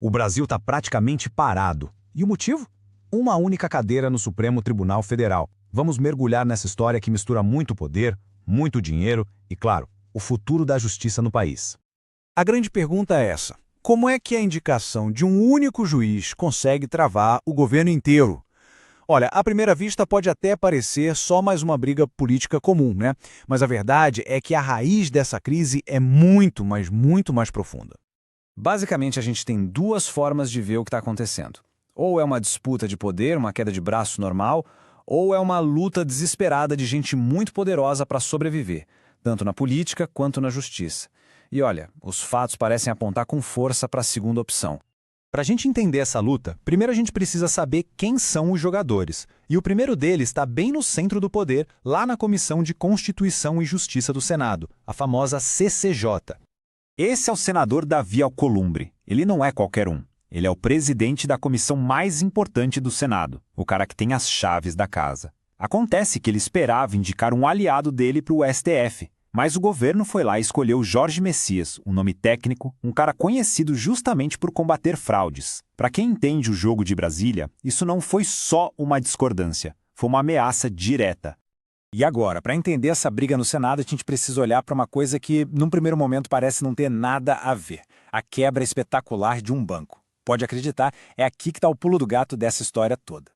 O Brasil está praticamente parado. E o motivo? Uma única cadeira no Supremo Tribunal Federal. Vamos mergulhar nessa história que mistura muito poder, muito dinheiro e, claro, o futuro da justiça no país. A grande pergunta é essa: como é que a indicação de um único juiz consegue travar o governo inteiro? Olha, à primeira vista pode até parecer só mais uma briga política comum, né? Mas a verdade é que a raiz dessa crise é muito, mas muito mais profunda. Basicamente, a gente tem duas formas de ver o que está acontecendo. Ou é uma disputa de poder, uma queda de braço normal, ou é uma luta desesperada de gente muito poderosa para sobreviver, tanto na política quanto na justiça. E olha, os fatos parecem apontar com força para a segunda opção. Para a gente entender essa luta, primeiro a gente precisa saber quem são os jogadores. E o primeiro deles está bem no centro do poder, lá na Comissão de Constituição e Justiça do Senado, a famosa CCJ. Esse é o senador Davi Alcolumbre. Ele não é qualquer um. Ele é o presidente da comissão mais importante do Senado, o cara que tem as chaves da casa. Acontece que ele esperava indicar um aliado dele para o STF, mas o governo foi lá e escolheu Jorge Messias, um nome técnico, um cara conhecido justamente por combater fraudes. Para quem entende o jogo de Brasília, isso não foi só uma discordância, foi uma ameaça direta. E agora, para entender essa briga no Senado, a gente precisa olhar para uma coisa que, num primeiro momento, parece não ter nada a ver: a quebra espetacular de um banco. Pode acreditar, é aqui que está o pulo do gato dessa história toda.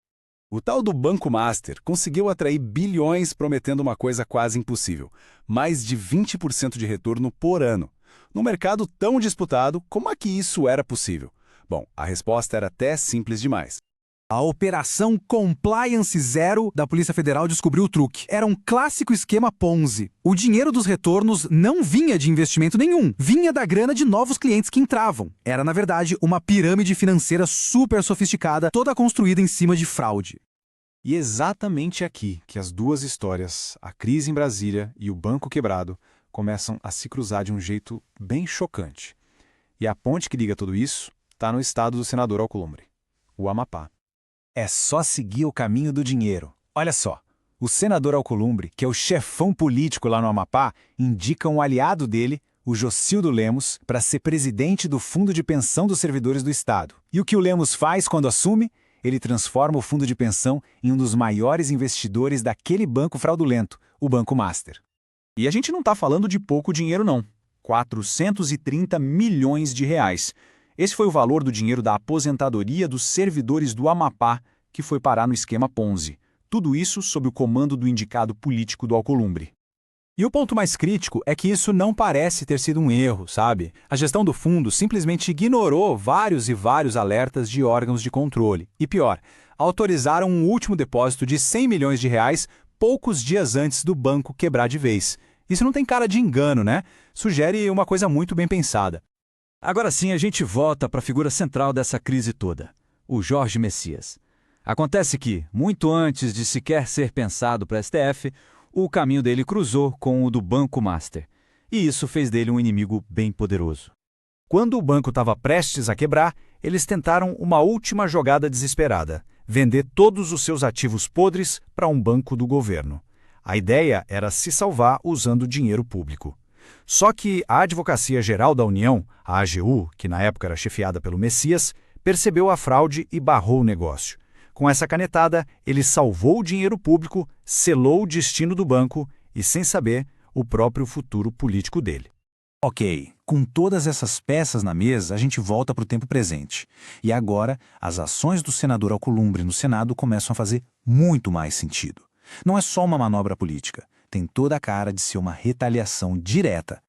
O tal do Banco Master conseguiu atrair bilhões prometendo uma coisa quase impossível: mais de 20% de retorno por ano. Num mercado tão disputado, como é que isso era possível? Bom, a resposta era até simples demais. A Operação Compliance Zero da Polícia Federal descobriu o truque. Era um clássico esquema Ponzi. O dinheiro dos retornos não vinha de investimento nenhum, vinha da grana de novos clientes que entravam. Era, na verdade, uma pirâmide financeira super sofisticada, toda construída em cima de fraude. E exatamente aqui que as duas histórias, a crise em Brasília e o banco quebrado, começam a se cruzar de um jeito bem chocante. E a ponte que liga tudo isso está no estado do senador Alcolumbre, o Amapá. É só seguir o caminho do dinheiro. Olha só, o senador Alcolumbre, que é o chefão político lá no Amapá, indica um aliado dele, o Jocildo Lemos, para ser presidente do Fundo de Pensão dos Servidores do Estado. E o que o Lemos faz quando assume? Ele transforma o fundo de pensão em um dos maiores investidores daquele banco fraudulento, o Banco Master. E a gente não está falando de pouco dinheiro, não. 430 milhões de reais. Esse foi o valor do dinheiro da aposentadoria dos servidores do Amapá, que foi parar no esquema Ponzi. Tudo isso sob o comando do indicado político do Alcolumbre. E o ponto mais crítico é que isso não parece ter sido um erro, sabe? A gestão do fundo simplesmente ignorou vários e vários alertas de órgãos de controle. E pior, autorizaram um último depósito de 100 milhões de reais poucos dias antes do banco quebrar de vez. Isso não tem cara de engano, né? Sugere uma coisa muito bem pensada. Agora sim a gente volta para a figura central dessa crise toda, o Jorge Messias. Acontece que, muito antes de sequer ser pensado para a STF, o caminho dele cruzou com o do Banco Master. E isso fez dele um inimigo bem poderoso. Quando o banco estava prestes a quebrar, eles tentaram uma última jogada desesperada: vender todos os seus ativos podres para um banco do governo. A ideia era se salvar usando dinheiro público. Só que a Advocacia Geral da União, a AGU, que na época era chefiada pelo Messias, percebeu a fraude e barrou o negócio. Com essa canetada, ele salvou o dinheiro público, selou o destino do banco e, sem saber, o próprio futuro político dele. Ok, com todas essas peças na mesa, a gente volta para o tempo presente. E agora, as ações do senador Alcolumbre no Senado começam a fazer muito mais sentido. Não é só uma manobra política, tem toda a cara de ser uma retaliação direta.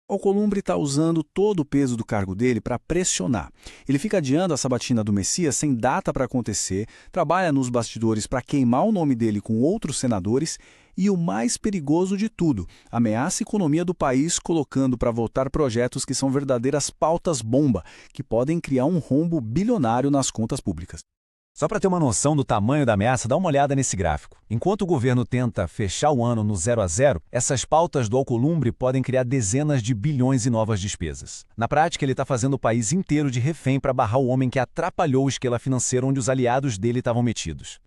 Alcolumbre está usando todo o peso do cargo dele para pressionar. Ele fica adiando a sabatina do Messias sem data para acontecer, trabalha nos bastidores para queimar o nome dele com outros senadores e, o mais perigoso de tudo, ameaça a economia do país colocando para votar projetos que são verdadeiras pautas-bomba, que podem criar um rombo bilionário nas contas públicas. Só para ter uma noção do tamanho da ameaça, dá uma olhada nesse gráfico. Enquanto o governo tenta fechar o ano no 0 a 0, essas pautas do Alcolumbre podem criar dezenas de bilhões em novas despesas. Na prática, ele está fazendo o país inteiro de refém para barrar o homem que atrapalhou o esquema financeiro onde os aliados dele estavam metidos.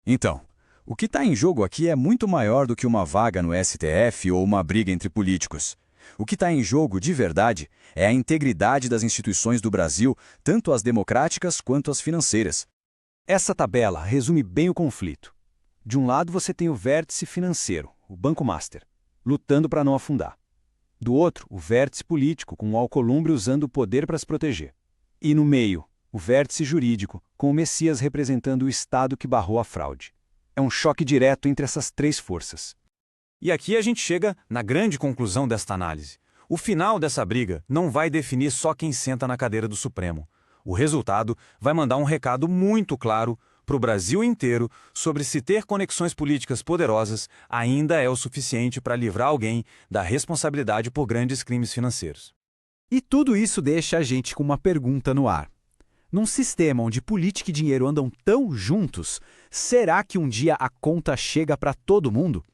Então, o que está em jogo aqui é muito maior do que uma vaga no STF ou uma briga entre políticos. O que está em jogo, de verdade, é a integridade das instituições do Brasil, tanto as democráticas quanto as financeiras. Essa tabela resume bem o conflito. De um lado você tem o vértice financeiro, o Banco Master, lutando para não afundar. Do outro, o vértice político, com o Alcolumbre usando o poder para se proteger. E no meio, o vértice jurídico, com o Messias representando o Estado que barrou a fraude. É um choque direto entre essas três forças. E aqui a gente chega na grande conclusão desta análise. O final dessa briga não vai definir só quem senta na cadeira do Supremo. O resultado vai mandar um recado muito claro para o Brasil inteiro sobre se ter conexões políticas poderosas ainda é o suficiente para livrar alguém da responsabilidade por grandes crimes financeiros. E tudo isso deixa a gente com uma pergunta no ar. Num sistema onde política e dinheiro andam tão juntos, será que um dia a conta chega para todo mundo?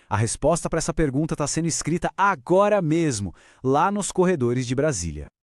A resposta para essa pergunta está sendo escrita agora mesmo, lá nos corredores de Brasília.